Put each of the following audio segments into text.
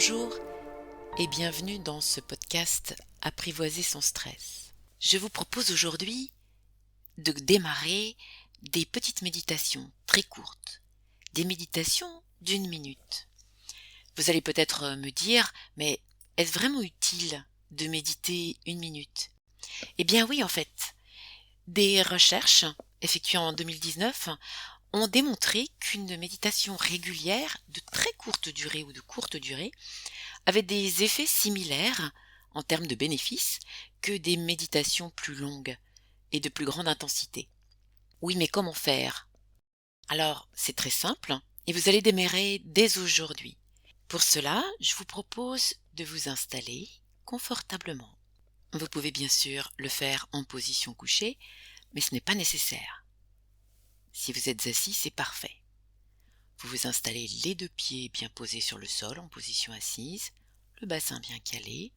Bonjour et bienvenue dans ce podcast Apprivoiser son stress. Je vous propose aujourd'hui de démarrer des petites méditations très courtes, des méditations d'1 minute. Vous allez peut-être me dire, mais est-ce vraiment utile de méditer 1 minute? Eh bien oui, en fait, des recherches effectuées en 2019 ont démontré qu'une méditation régulière de très courte durée ou de courte durée avait des effets similaires en termes de bénéfices que des méditations plus longues et de plus grande intensité. Oui, mais comment faire? Alors, c'est très simple et vous allez démarrer dès aujourd'hui. Pour cela, je vous propose de vous installer confortablement. Vous pouvez bien sûr le faire en position couchée, mais ce n'est pas nécessaire. Si vous êtes assis, c'est parfait. Vous vous installez les 2 pieds bien posés sur le sol en position assise, le bassin bien calé.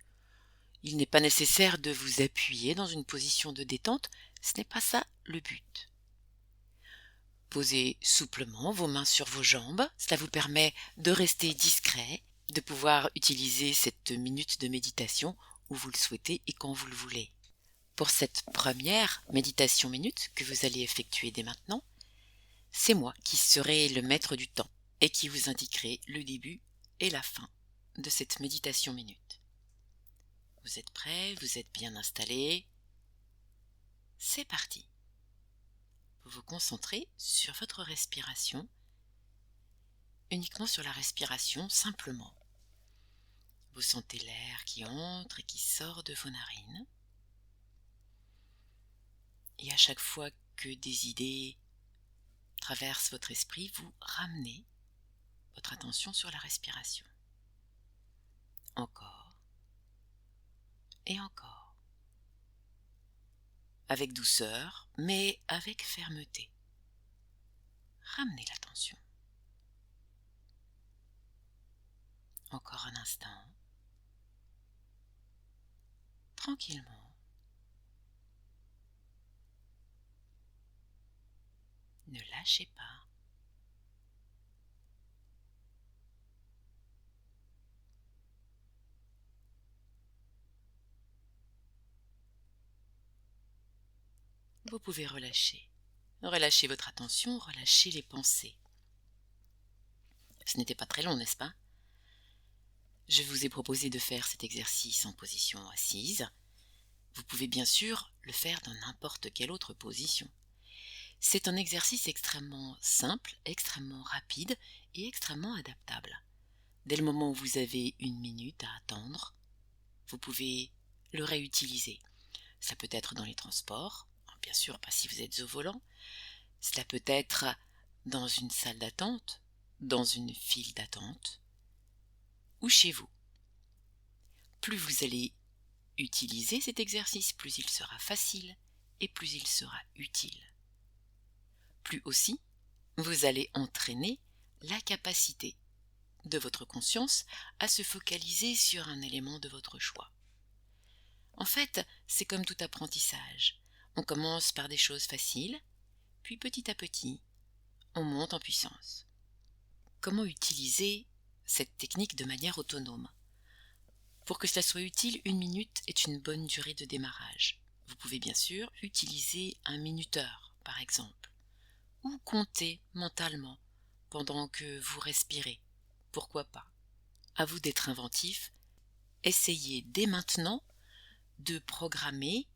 Il n'est pas nécessaire de vous appuyer dans une position de détente, ce n'est pas ça le but. Posez souplement vos mains sur vos jambes, cela vous permet de rester discret, de pouvoir utiliser cette minute de méditation où vous le souhaitez et quand vous le voulez. Pour cette première méditation minute que vous allez effectuer dès maintenant, c'est moi qui serai le maître du temps et qui vous indiquerai le début et la fin de cette méditation minute. Vous êtes prêts, vous êtes bien installés. C'est parti. Vous vous concentrez sur votre respiration, uniquement sur la respiration simplement. Vous sentez l'air qui entre et qui sort de vos narines. Et à chaque fois que des idées traversent votre esprit, vous ramenez votre attention sur la respiration. Encore et encore. Avec douceur, mais avec fermeté. Ramenez l'attention. Encore un instant. Tranquillement. Ne lâchez pas. Vous pouvez relâcher. Relâchez votre attention, relâchez les pensées. Ce n'était pas très long, n'est-ce pas? Je vous ai proposé de faire cet exercice en position assise. Vous pouvez bien sûr le faire dans n'importe quelle autre position. C'est un exercice extrêmement simple, extrêmement rapide et extrêmement adaptable. Dès le moment où vous avez 1 minute à attendre, vous pouvez le réutiliser. Ça peut être dans les transports, bien sûr pas si vous êtes au volant. Cela peut être dans une salle d'attente, dans une file d'attente ou chez vous. Plus vous allez utiliser cet exercice, plus il sera facile et plus il sera utile. Plus aussi, vous allez entraîner la capacité de votre conscience à se focaliser sur un élément de votre choix. En fait, c'est comme tout apprentissage. On commence par des choses faciles, puis petit à petit, on monte en puissance. Comment utiliser cette technique de manière autonome? Pour que cela soit utile, 1 minute est une bonne durée de démarrage. Vous pouvez bien sûr utiliser un minuteur, par exemple, ou compter mentalement pendant que vous respirez. Pourquoi pas? À vous d'être inventif. Essayez dès maintenant de programmer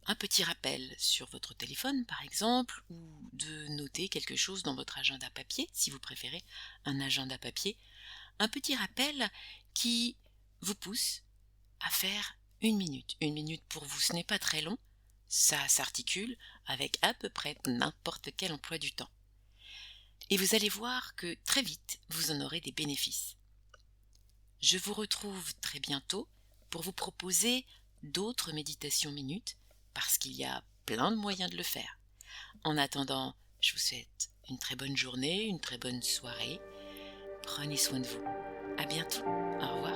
un petit rappel sur votre téléphone, par exemple, ou de noter quelque chose dans votre agenda papier, si vous préférez un agenda papier, un petit rappel qui vous pousse à faire 1 minute. 1 minute pour vous, ce n'est pas très long, ça s'articule avec à peu près n'importe quel emploi du temps. Et vous allez voir que très vite, vous en aurez des bénéfices. Je vous retrouve très bientôt pour vous proposer d'autres méditations minutes, parce qu'il y a plein de moyens de le faire. En attendant, je vous souhaite une très bonne journée, une très bonne soirée. Prenez soin de vous. À bientôt. Au revoir.